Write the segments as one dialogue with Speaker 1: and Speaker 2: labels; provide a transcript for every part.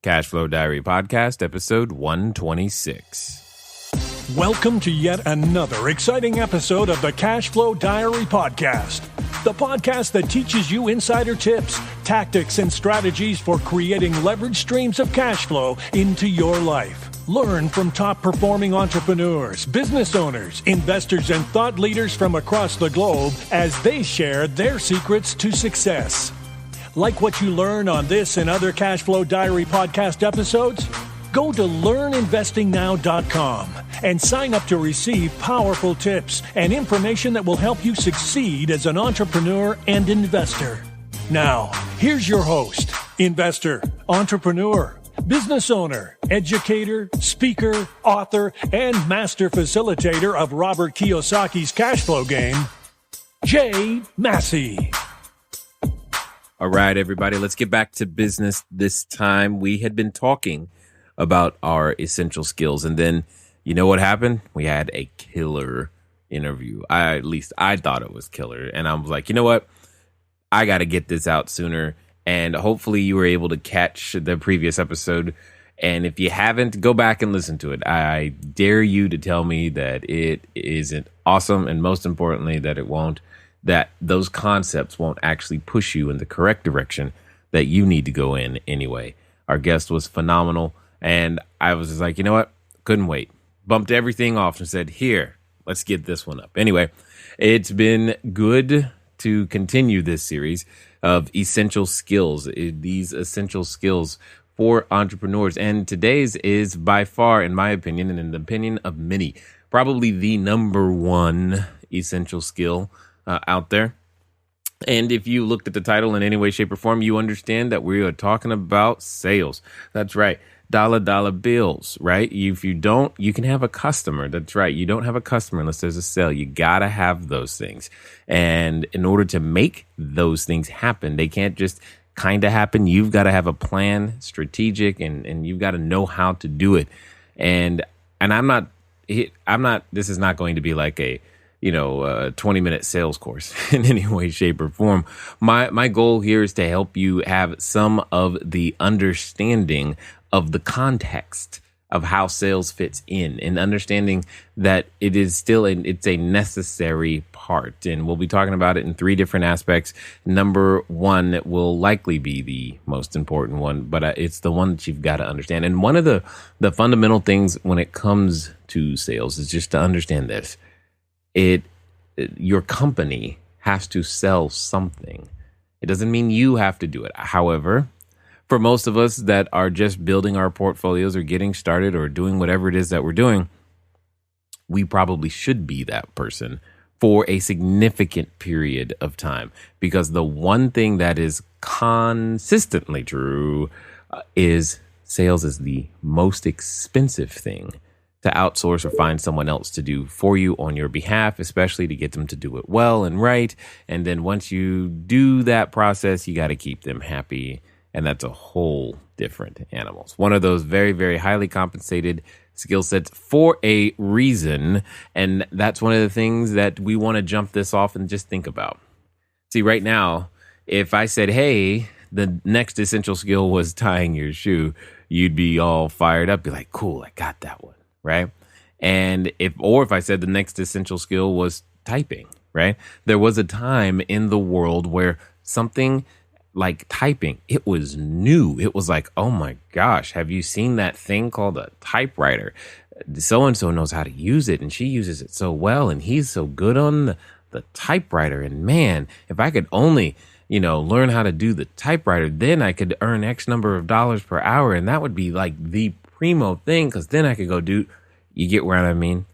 Speaker 1: Cash Flow Diary Podcast, episode 126.
Speaker 2: Welcome to yet another exciting episode of the Cash Flow Diary Podcast, the podcast that teaches you insider tips, tactics, and strategies for creating leverage streams of cash flow into your life. Learn from top-performing entrepreneurs, business owners, investors, and thought leaders from across the globe as they share their secrets to success. Like what you learn on this and other Cash Flow Diary podcast episodes? Go to learninvestingnow.com and sign up to receive powerful tips and information that will help you succeed as an entrepreneur and investor. Now, here's your host, investor, entrepreneur, business owner, educator, speaker, author, and master facilitator of Robert Kiyosaki's cash flow game, Jay Massey.
Speaker 1: All right, everybody, let's get back to business this time. We had been talking about our essential skills, and then you know what happened? We had a killer interview. At least I thought it was killer, and I was like, you know what? I got to get this out sooner, and hopefully you were able to catch the previous episode, and if you haven't, go back and listen to it. I dare you to tell me that it isn't awesome, and most importantly, that those concepts won't actually push you in the correct direction that you need to go in anyway. Our guest was phenomenal, and I was just like, you know what? Couldn't wait. Bumped everything off and said, here, let's get this one up. Anyway, it's been good to continue this series of essential skills, these essential skills for entrepreneurs. And today's is by far, in my opinion, and in the opinion of many, probably the number one essential skill out there. And if you looked at the title in any way, shape, or form, you understand that we are talking about sales. That's right. Dollar bills, right? If you don't, you can have a customer. That's right. You don't have a customer unless there's a sale. You got to have those things. And in order to make those things happen, they can't just kind of happen. You've got to have a plan, strategic, and you've got to know how to do it. And I'm not, this is not going to be like a 20-minute sales course in any way, shape, or form. My goal here is to help you have some of the understanding of the context of how sales fits in, and understanding that it is still it's a necessary part. And we'll be talking about it in three different aspects. Number one will likely be the most important one, but it's the one that you've got to understand. And one of the fundamental things when it comes to sales is just to understand this. Your company has to sell something. It doesn't mean you have to do it. However, for most of us that are just building our portfolios or getting started or doing whatever it is that we're doing, we probably should be that person for a significant period of time. Because the one thing that is consistently true is sales is the most expensive thing to outsource or find someone else to do for you on your behalf, especially to get them to do it well and right. And then once you do that process, you got to keep them happy. And that's a whole different animal. It's one of those very, very highly compensated skill sets for a reason. And that's one of the things that we want to jump this off and just think about. See, right now, if I said, hey, the next essential skill was tying your shoe, you'd be all fired up, be like, cool, I got that one. Right. And if I said the next essential skill was typing, right? There was a time in the world where something like typing, it was new. It was like, oh my gosh, have you seen that thing called a typewriter? So-and-so knows how to use it, and she uses it so well, and he's so good on the typewriter. And man, if I could only, learn how to do the typewriter, then I could earn X number of dollars per hour. And that would be like the primo thing, because then I could go do, you get what I mean?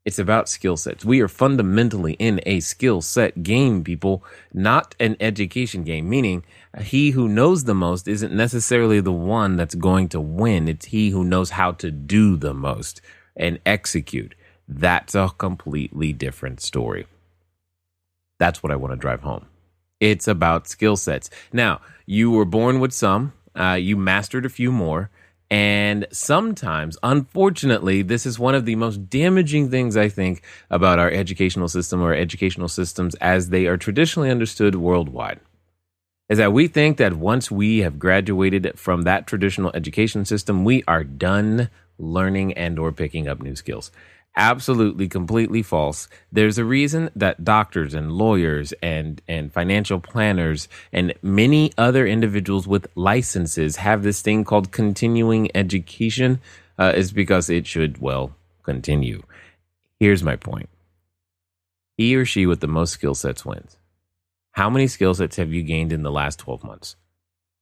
Speaker 1: It's about skill sets. We are fundamentally in a skill set game, people, not an education game, meaning he who knows the most isn't necessarily the one that's going to win. It's he who knows how to do the most and execute. That's a completely different story. That's what I want to drive home. It's about skill sets. Now, you were born with some, you mastered a few more. And sometimes, unfortunately, this is one of the most damaging things I think about our educational system or educational systems as they are traditionally understood worldwide. is that we think that once we have graduated from that traditional education system, we are done learning and or picking up new skills. Absolutely, completely false. There's a reason that doctors and lawyers and financial planners and many other individuals with licenses have this thing called continuing education, is because it should, well, continue. Here's my point. He or she with the most skill sets wins. How many skill sets have you gained in the last 12 months?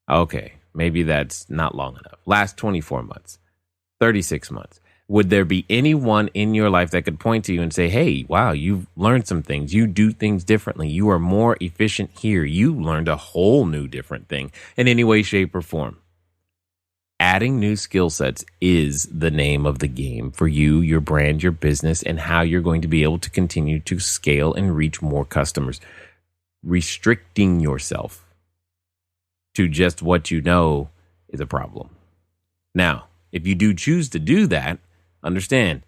Speaker 1: Okay, maybe that's not long enough. Last 24 months, 36 months. Would there be anyone in your life that could point to you and say, hey, wow, you've learned some things. You do things differently. You are more efficient here. You learned a whole new different thing in any way, shape, or form. Adding new skill sets is the name of the game for you, your brand, your business, and how you're going to be able to continue to scale and reach more customers. Restricting yourself to just what you know is a problem. Now, if you do choose to do that, understand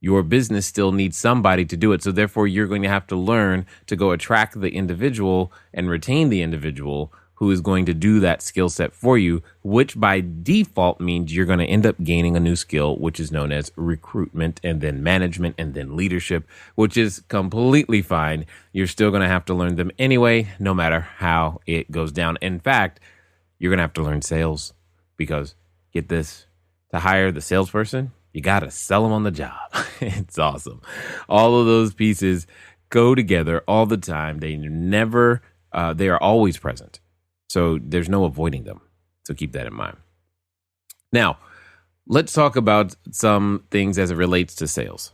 Speaker 1: your business still needs somebody to do it. So therefore, you're going to have to learn to go attract the individual and retain the individual who is going to do that skill set for you, which by default means you're going to end up gaining a new skill, which is known as recruitment and then management and then leadership, which is completely fine. You're still going to have to learn them anyway, no matter how it goes down. In fact, you're going to have to learn sales because, get this, to hire the salesperson, you got to sell them on the job. It's awesome. All of those pieces go together all the time. They are always present. So there's no avoiding them. So keep that in mind. Now, let's talk about some things as it relates to sales.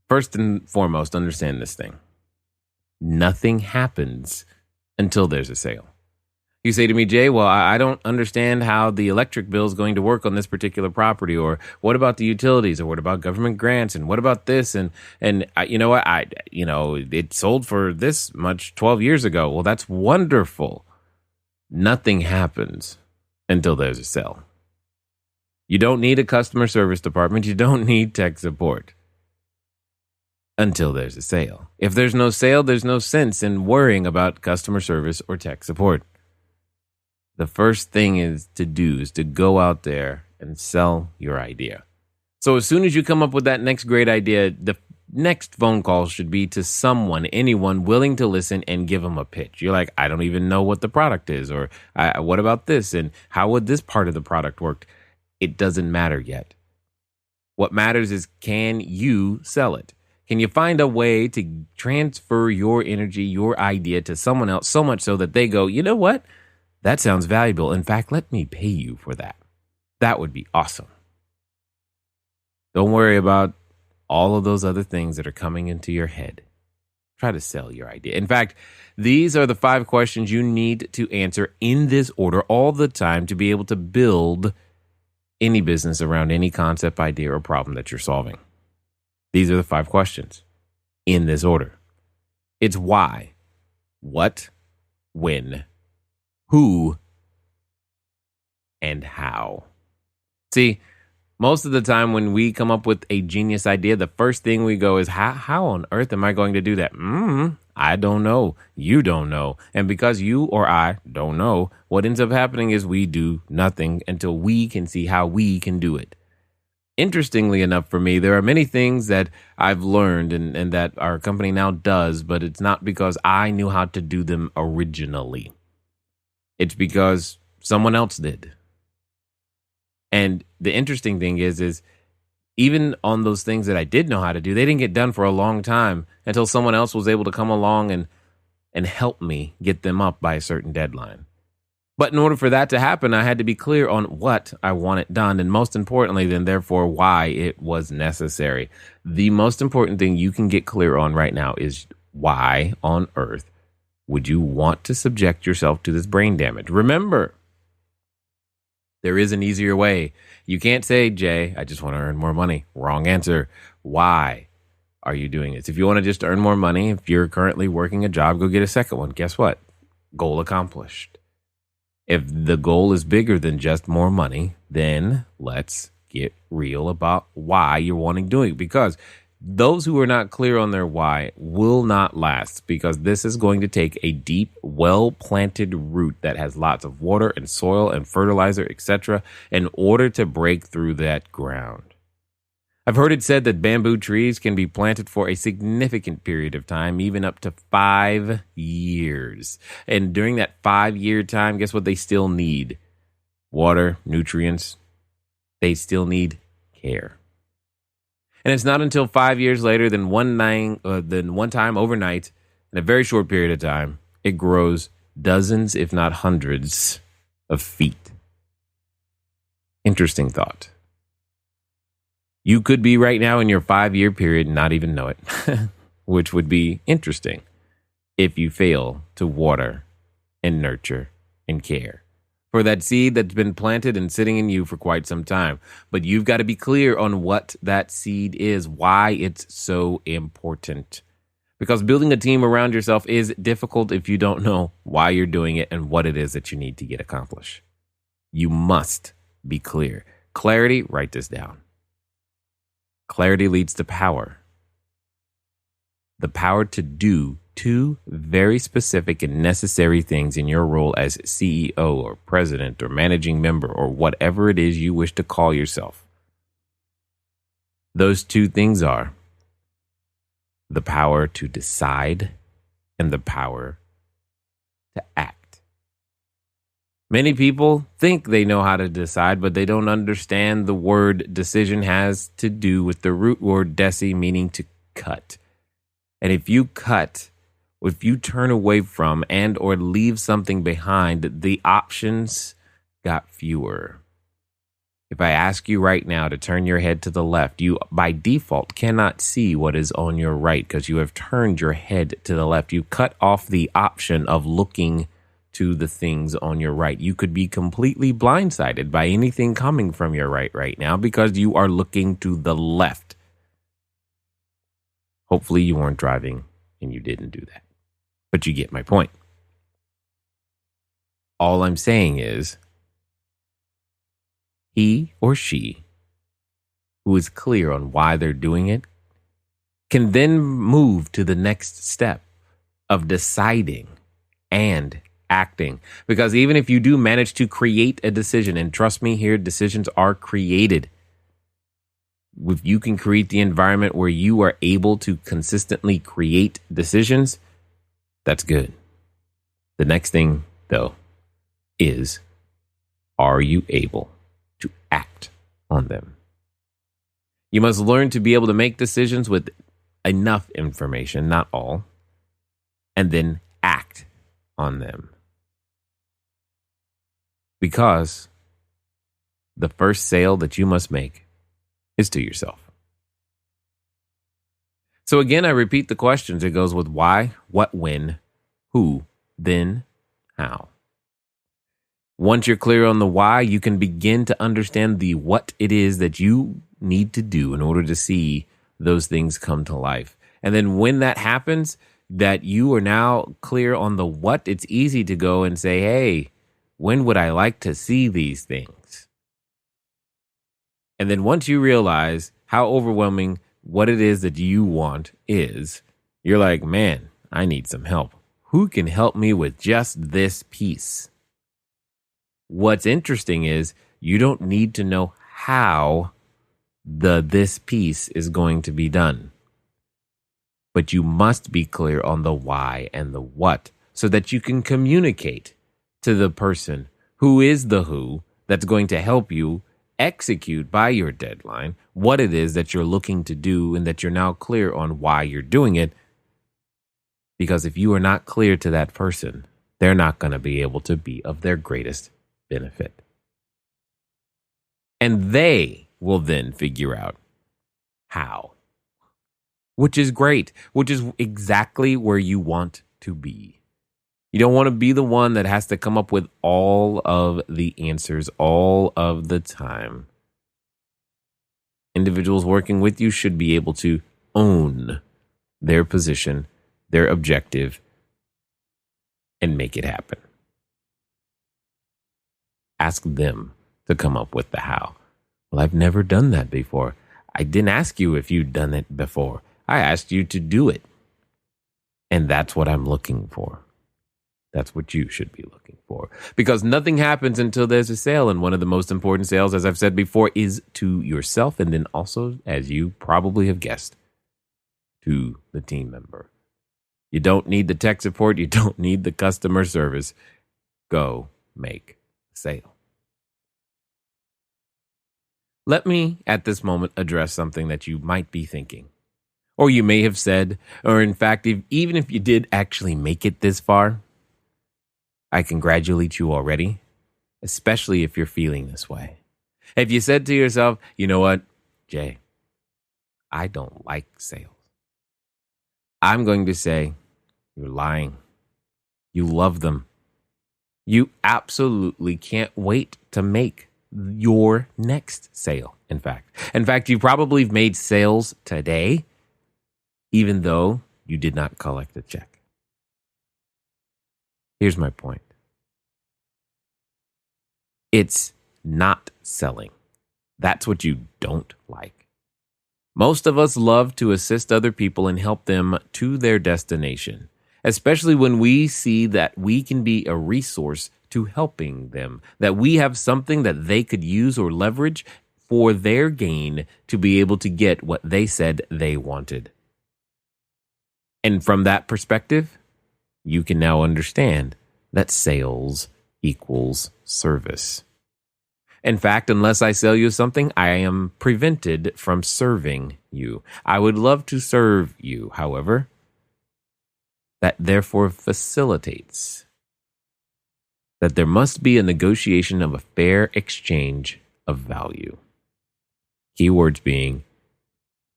Speaker 1: First and foremost, understand this thing. Nothing happens until there's a sale. You say to me, Jay, well, I don't understand how the electric bill is going to work on this particular property, or what about the utilities, or what about government grants, and what about this, and you know what, it sold for this much 12 years ago. Well, that's wonderful. Nothing happens until there's a sale. You don't need a customer service department. You don't need tech support until there's a sale. If there's no sale, there's no sense in worrying about customer service or tech support. The first thing is to go out there and sell your idea. So as soon as you come up with that next great idea, the next phone call should be to anyone willing to listen and give them a pitch. You're like, I don't even know what the product is, or what about this, and how would this part of the product work? It doesn't matter yet. What matters is, can you sell it? Can you find a way to transfer your energy, your idea to someone else so much so that they go, you know what? That sounds valuable. In fact, let me pay you for that. That would be awesome. Don't worry about all of those other things that are coming into your head. Try to sell your idea. In fact, these are the 5 questions you need to answer in this order all the time to be able to build any business around any concept, idea, or problem that you're solving. These are the 5 questions in this order. It's why, what, when, who, and how. See, most of the time when we come up with a genius idea, the first thing we go is, how on earth am I going to do that? I don't know. You don't know. And because you or I don't know, what ends up happening is we do nothing until we can see how we can do it. Interestingly enough for me, there are many things that I've learned and that our company now does, but it's not because I knew how to do them originally. It's because someone else did. And the interesting thing is even on those things that I did know how to do, they didn't get done for a long time until someone else was able to come along and help me get them up by a certain deadline. But in order for that to happen, I had to be clear on what I wanted done, and most importantly, then therefore why it was necessary. The most important thing you can get clear on right now is, why on earth would you want to subject yourself to this brain damage? Remember, there is an easier way. You can't say, Jay, I just want to earn more money. Wrong answer. Why are you doing this? If you want to just earn more money, if you're currently working a job, go get a second one. Guess what? Goal accomplished. If the goal is bigger than just more money, then let's get real about why you're wanting to do it. Because Those who are not clear on their why will not last, because this is going to take a deep, well-planted root that has lots of water and soil and fertilizer, etc., in order to break through that ground. I've heard it said that bamboo trees can be planted for a significant period of time, even up to 5 years. And during that 5-year time, guess what they still need? Water, nutrients. They still need care. And it's not until 5 years later, then one time overnight, in a very short period of time, it grows dozens, if not hundreds, of feet. Interesting thought. You could be right now in your 5-year period and not even know it, which would be interesting if you fail to water and nurture and care for that seed that's been planted and sitting in you for quite some time. But you've got to be clear on what that seed is, why it's so important. Because building a team around yourself is difficult if you don't know why you're doing it and what it is that you need to get accomplished. You must be clear. Clarity, write this down. Clarity leads to power. The power to do 2 very specific and necessary things in your role as CEO or president or managing member or whatever it is you wish to call yourself. Those 2 things are the power to decide and the power to act. Many people think they know how to decide, but they don't understand the word decision has to do with the root word deci, meaning to cut. And if you cut, if you turn away from and or leave something behind, the options got fewer. If I ask you right now to turn your head to the left, you by default cannot see what is on your right because you have turned your head to the left. You cut off the option of looking to the things on your right. You could be completely blindsided by anything coming from your right now because you are looking to the left. Hopefully you weren't driving and you didn't do that. But you get my point. All I'm saying is he or she who is clear on why they're doing it can then move to the next step of deciding and acting. Because even if you do manage to create a decision, and trust me here, decisions are created. If you can create the environment where you are able to consistently create decisions, that's good. The next thing, though, is, are you able to act on them? You must learn to be able to make decisions with enough information, not all, and then act on them. Because the first sale that you must make is to yourself. So again, I repeat the questions. It goes with why, what, when, who, then, how. Once you're clear on the why, you can begin to understand the what it is that you need to do in order to see those things come to life. And then when that happens, that you are now clear on the what, it's easy to go and say, hey, when would I like to see these things? And then once you realize how overwhelming what it is that you want is, you're like, man, I need some help. Who can help me with just this piece? What's interesting is you don't need to know how this piece is going to be done. But you must be clear on the why and the what so that you can communicate to the person who is the who that's going to help you execute by your deadline what it is that you're looking to do and that you're now clear on why you're doing it. Because if you are not clear to that person, they're not going to be able to be of their greatest benefit. And they will then figure out how, which is great, which is exactly where you want to be. You don't want to be the one that has to come up with all of the answers all of the time. Individuals working with you should be able to own their position, their objective, and make it happen. Ask them to come up with the how. Well, I've never done that before. I didn't ask you if you'd done it before. I asked you to do it. And that's what I'm looking for. That's what you should be looking for. Because nothing happens until there's a sale. And one of the most important sales, as I've said before, is to yourself. And then also, as you probably have guessed, to the team member. You don't need the tech support. You don't need the customer service. Go make a sale. Let me, at this moment, address something that you might be thinking. Or you may have said, or in fact, even if you did actually make it this far, I congratulate you already, especially if you're feeling this way. If you said to yourself, you know what, Jay, I don't like sales. I'm going to say, you're lying. You love them. You absolutely can't wait to make your next sale, in fact. You probably made sales today, even though you did not collect a check. Here's my point. It's not selling. That's what you don't like. Most of us love to assist other people and help them to their destination, especially when we see that we can be a resource to helping them, that we have something that they could use or leverage for their gain to be able to get what they said they wanted. And from that perspective, you can now understand that sales equals service. In fact, unless I sell you something, I am prevented from serving you. I would love to serve you, however, that therefore facilitates that there must be a negotiation of a fair exchange of value. Keywords being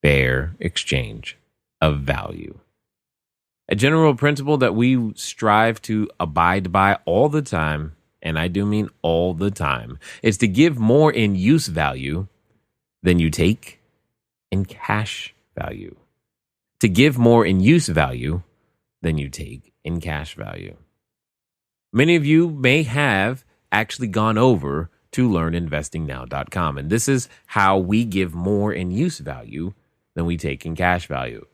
Speaker 1: fair exchange of value. A general principle that we strive to abide by all the time, and I do mean all the time, is to give more in use value than you take in cash value. To give more in use value than you take in cash value. Many of you may have actually gone over to learninvestingnow.com, and this is how we give more in use value than we take in cash value.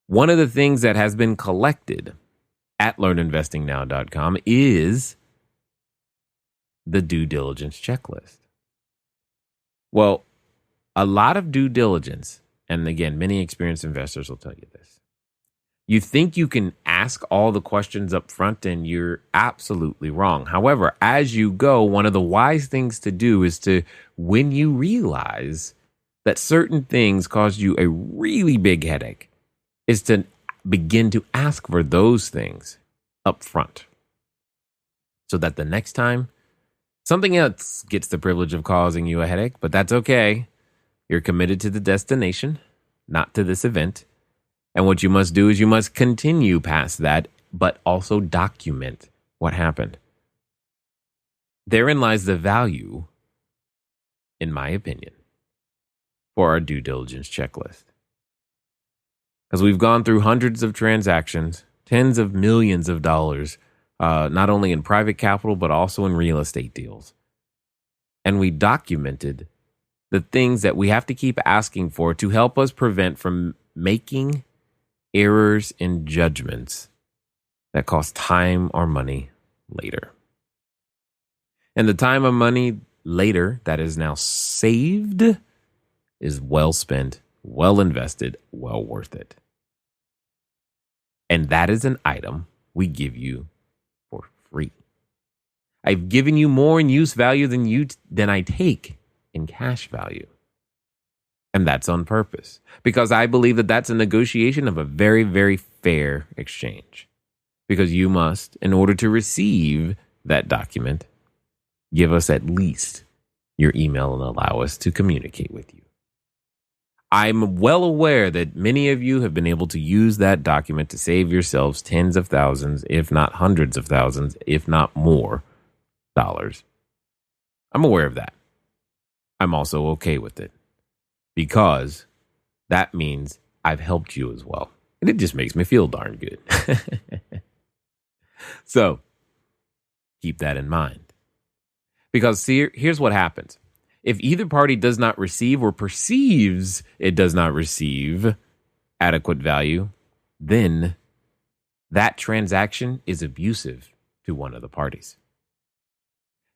Speaker 1: One of the things that has been collected at learninvestingnow.com is the due diligence checklist. Well, a lot of due diligence, and again, many experienced investors will tell you this. You think you can ask all the questions up front, and you're absolutely wrong. However, as you go, one of the wise things to do is to, when you realize that certain things cause you a really big headache, is to begin to ask for those things up front. So that the next time, something else gets the privilege of causing you a headache, but that's okay. You're committed to the destination, not to this event. And what you must do is you must continue past that, but also document what happened. Therein lies the value, in my opinion, for our due diligence checklist. Because we've gone through hundreds of transactions, tens of millions of dollars, not only in private capital, but also in real estate deals. And we documented the things that we have to keep asking for to help us prevent from making errors in judgments that cost time or money later. And the time or money later that is now saved is well spent, well invested, well worth it. And that is an item we give you for free. I've given you more in use value than I take in cash value. And that's on purpose, because I believe that that's a negotiation of a very, very fair exchange. Because you must, in order to receive that document, give us at least your email and allow us to communicate with you. I'm well aware that many of you have been able to use that document to save yourselves tens of thousands, if not hundreds of thousands, if not more dollars. I'm aware of that. I'm also okay with it, because that means I've helped you as well. And it just makes me feel darn good. So keep that in mind. Because here's what happens. If either party does not receive or perceives it does not receive adequate value, then that transaction is abusive to one of the parties.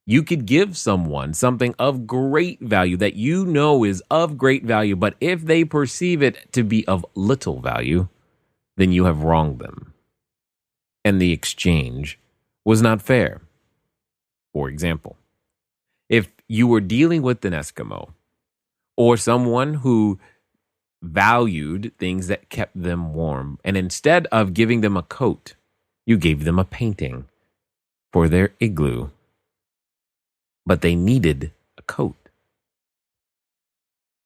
Speaker 1: You could give someone something of great value that you know is of great value, but if they perceive it to be of little value, then you have wronged them. And the exchange was not fair. For example, if you were dealing with an Eskimo or someone who valued things that kept them warm, and instead of giving them a coat, you gave them a painting for their igloo, but they needed a coat.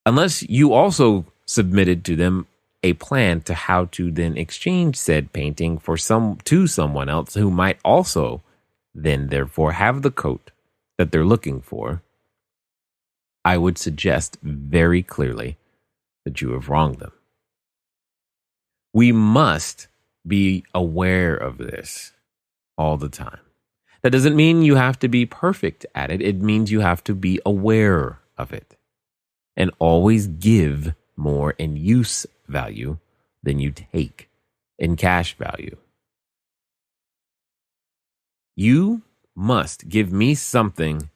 Speaker 1: Unless you also submitted to them a plan to how to then exchange said painting to someone else who might also then therefore have the coat that they're looking for, I would suggest very clearly that you have wronged them. We must be aware of this all the time. That doesn't mean you have to be perfect at it. It means you have to be aware of it and always give more in use value than you take in cash value. You must give me something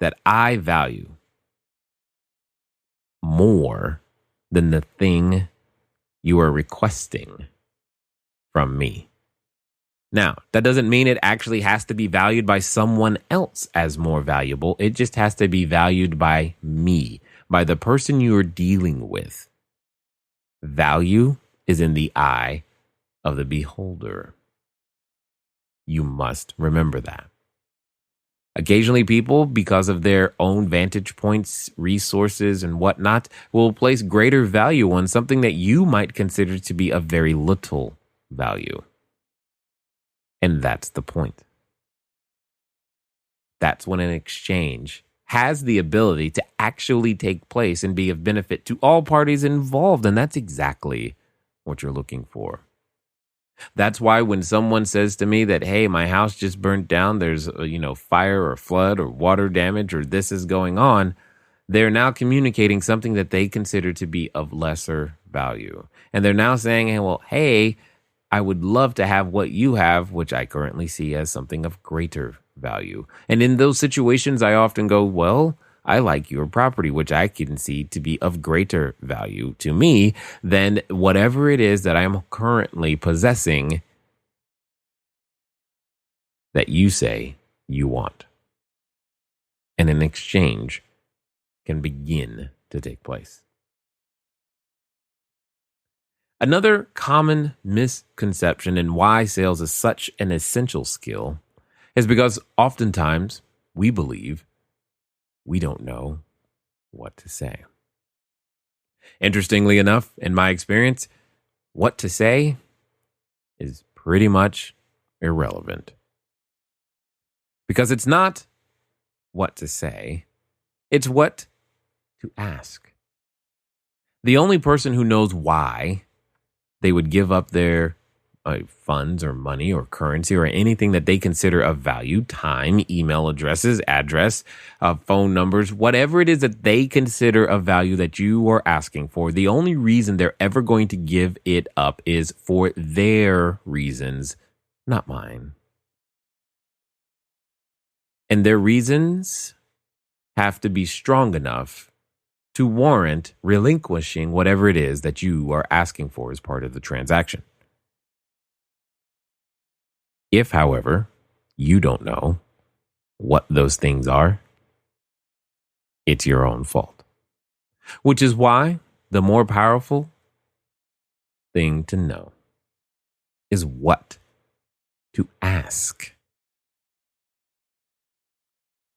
Speaker 1: that I value more than the thing you are requesting from me. Now, that doesn't mean it actually has to be valued by someone else as more valuable. It just has to be valued by me, by the person you are dealing with. Value is in the eye of the beholder. You must remember that. Occasionally, people, because of their own vantage points, resources, and whatnot, will place greater value on something that you might consider to be of very little value. And that's the point. That's when an exchange has the ability to actually take place and be of benefit to all parties involved. And that's exactly what you're looking for. That's why when someone says to me that, hey, my house just burnt down, there's fire or flood or water damage or this is going on, they're now communicating something that they consider to be of lesser value. And they're now saying, hey, I would love to have what you have, which I currently see as something of greater value. And in those situations, I often go, well, I like your property, which I can see to be of greater value to me than whatever it is that I'm currently possessing that you say you want. And an exchange can begin to take place. Another common misconception in why sales is such an essential skill is because oftentimes we believe we don't know what to say. Interestingly enough, in my experience, what to say is pretty much irrelevant. Because it's not what to say, it's what to ask. The only person who knows why they would give up their funds or money or currency or anything that they consider of value, time, email addresses, address, phone numbers, whatever it is that they consider of value that you are asking for, the only reason they're ever going to give it up is for their reasons, not mine. And their reasons have to be strong enough to warrant relinquishing whatever it is that you are asking for as part of the transaction. If, however, you don't know what those things are, it's your own fault. Which is why the more powerful thing to know is what to ask.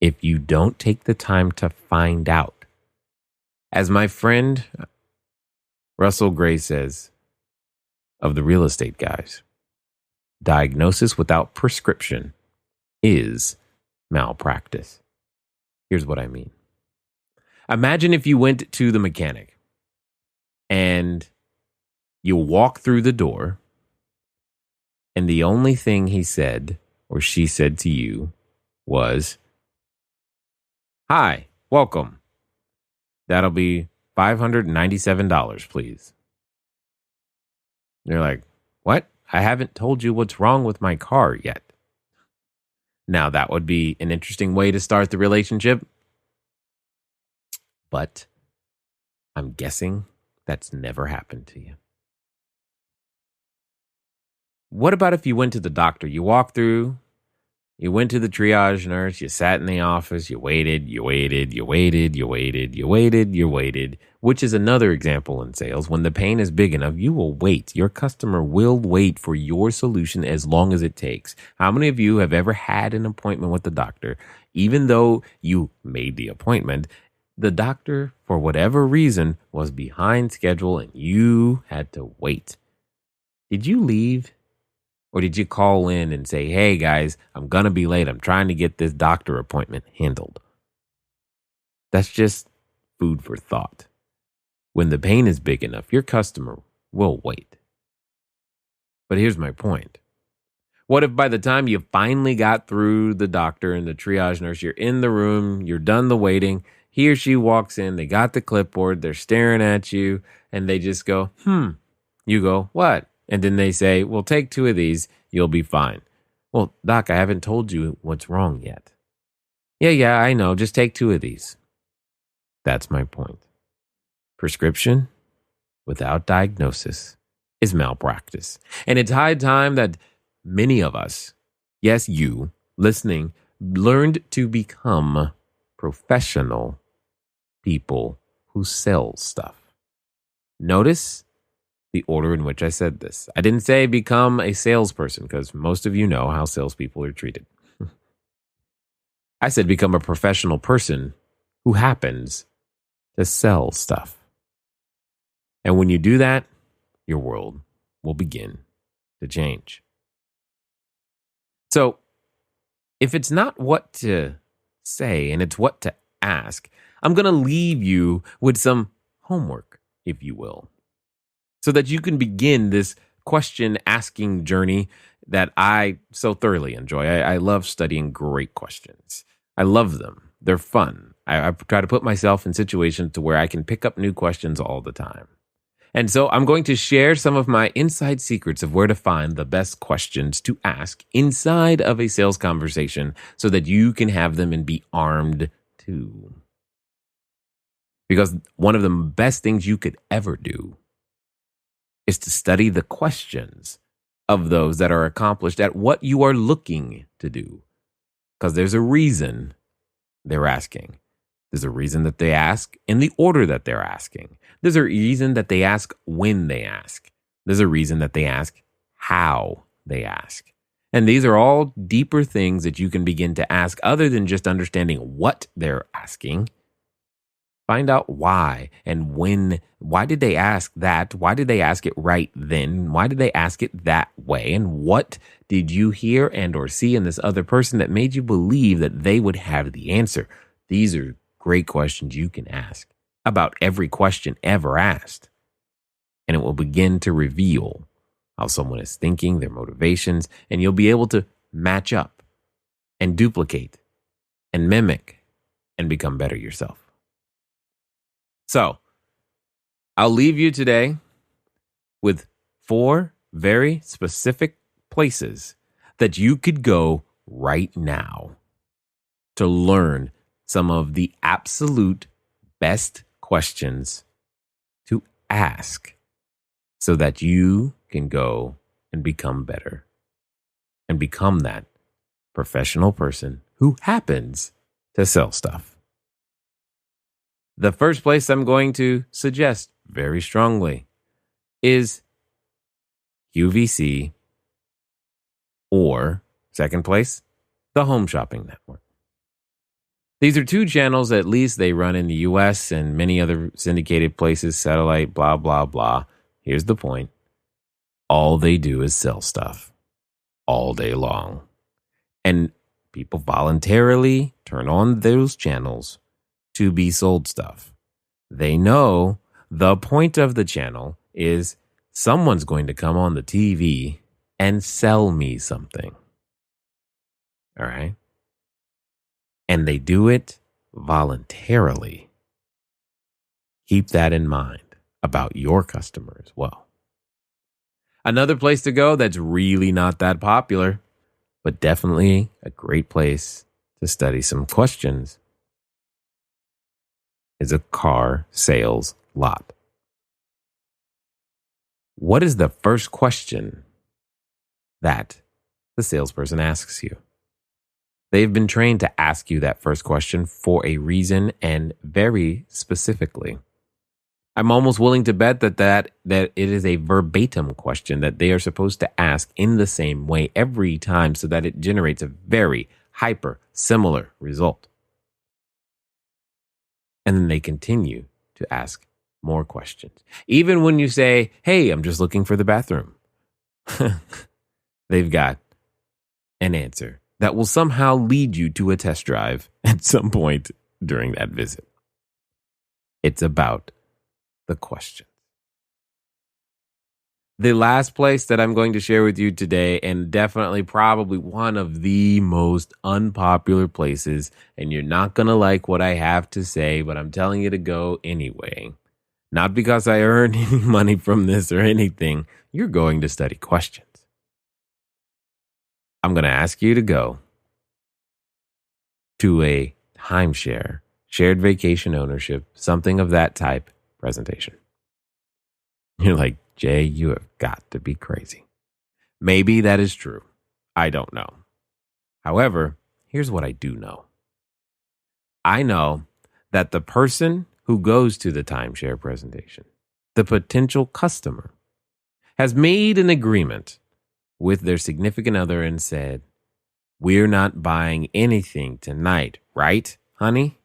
Speaker 1: If you don't take the time to find out, as my friend Russell Gray says of the real estate guys, diagnosis without prescription is malpractice. Here's what I mean. Imagine if you went to the mechanic and you walk through the door and the only thing he said or she said to you was, "Hi, welcome. That'll be $597, please. You're like, what? I haven't told you what's wrong with my car yet. Now, that would be an interesting way to start the relationship. But I'm guessing that's never happened to you. What about if you went to the doctor? You walked through, you went to the triage nurse, you sat in the office, you waited, which is another example in sales. When the pain is big enough, you will wait. Your customer will wait for your solution as long as it takes. How many of you have ever had an appointment with the doctor, even though you made the appointment, the doctor, for whatever reason, was behind schedule and you had to wait? Did you leave? Or did you call in and say, hey guys, I'm going to be late. I'm trying to get this doctor appointment handled? That's just food for thought. When the pain is big enough, your customer will wait. But here's my point. What if by the time you finally got through the doctor and the triage nurse, you're in the room, you're done the waiting, he or she walks in, they got the clipboard, they're staring at you, and they just go, You go, what? And then they say, well, take 2 of these, you'll be fine. Well, doc, I haven't told you what's wrong yet. Yeah, I know. Just take 2 of these. That's my point. Prescription without diagnosis is malpractice. And it's high time that many of us, yes, you, listening, learned to become professional people who sell stuff. Notice the order in which I said this. I didn't say become a salesperson because most of you know how salespeople are treated. I said become a professional person who happens to sell stuff. And when you do that, your world will begin to change. So if it's not what to say and it's what to ask, I'm going to leave you with some homework, if you will, so that you can begin this question asking journey that I so thoroughly enjoy. I love studying great questions. I love them. They're fun. I try to put myself in situations to where I can pick up new questions all the time. And so I'm going to share some of my inside secrets of where to find the best questions to ask inside of a sales conversation so that you can have them and be armed too. Because one of the best things you could ever do is to study the questions of those that are accomplished at what you are looking to do. Because there's a reason they're asking. There's a reason that they ask in the order that they're asking. There's a reason that they ask when they ask. There's a reason that they ask how they ask. And these are all deeper things that you can begin to ask other than just understanding what they're asking. Find out why and when. Why did they ask that? Why did they ask it right then? Why did they ask it that way? And what did you hear and or see in this other person that made you believe that they would have the answer? These are great questions you can ask about every question ever asked. And it will begin to reveal how someone is thinking, their motivations, and you'll be able to match up and duplicate and mimic and become better yourself. So, I'll leave you today with 4 very specific places that you could go right now to learn some of the absolute best questions to ask so that you can go and become better and become that professional person who happens to sell stuff. The first place I'm going to suggest very strongly is QVC, or second place, the Home Shopping Network. These are 2 channels, at least they run in the US and many other syndicated places, satellite, blah, blah, blah. Here's the point. All they do is sell stuff all day long. And people voluntarily turn on those channels to be sold stuff. They know the point of the channel is someone's going to come on the TV and sell me something. All right? And they do it voluntarily. Keep that in mind about your customer as well. Another place to go that's really not that popular, but definitely a great place to study some questions, is a car sales lot. What is the first question that the salesperson asks you? They've been trained to ask you that first question for a reason and very specifically. I'm almost willing to bet that it is a verbatim question that they are supposed to ask in the same way every time so that it generates a very hyper similar result. And then they continue to ask more questions. Even when you say, hey, I'm just looking for the bathroom, they've got an answer that will somehow lead you to a test drive at some point during that visit. It's about the questions. The last place that I'm going to share with you today, and definitely probably one of the most unpopular places, and you're not going to like what I have to say, but I'm telling you to go anyway. Not because I earn any money from this or anything. You're going to study questions. I'm going to ask you to go to a timeshare, shared vacation ownership, something of that type presentation. You're like, Jay, you have got to be crazy. Maybe that is true. I don't know. However, here's what I do know. I know that the person who goes to the timeshare presentation, the potential customer, has made an agreement with their significant other and said, we're not buying anything tonight, right, honey?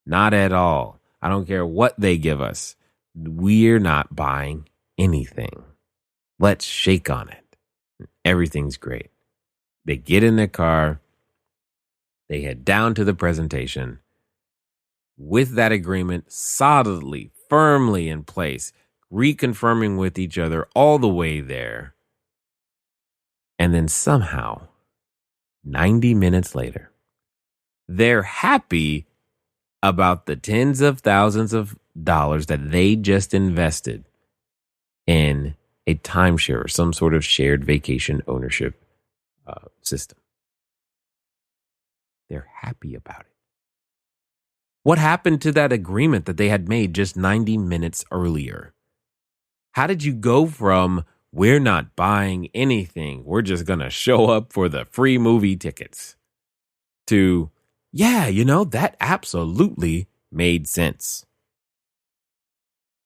Speaker 1: Not at all. I don't care what they give us. We're not buying anything. Let's shake on it. Everything's great. They get in their car. They head down to the presentation with that agreement solidly, firmly in place, reconfirming with each other all the way there. And then somehow, 90 minutes later, they're happy about the tens of thousands of dollars that they just invested in a timeshare or some sort of shared vacation ownership system. They're happy about it. What happened to that agreement that they had made just 90 minutes earlier? How did you go from we're not buying anything, we're just going to show up for the free movie tickets, to, yeah, that absolutely made sense?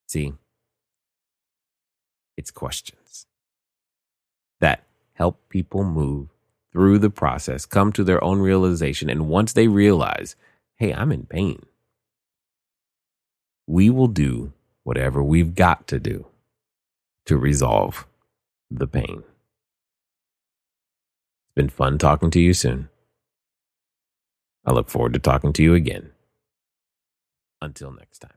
Speaker 1: See, it's questions that help people move through the process, come to their own realization. And once they realize, hey, I'm in pain, we will do whatever we've got to do to resolve the pain. It's been fun talking to you soon. I look forward to talking to you again. Until next time.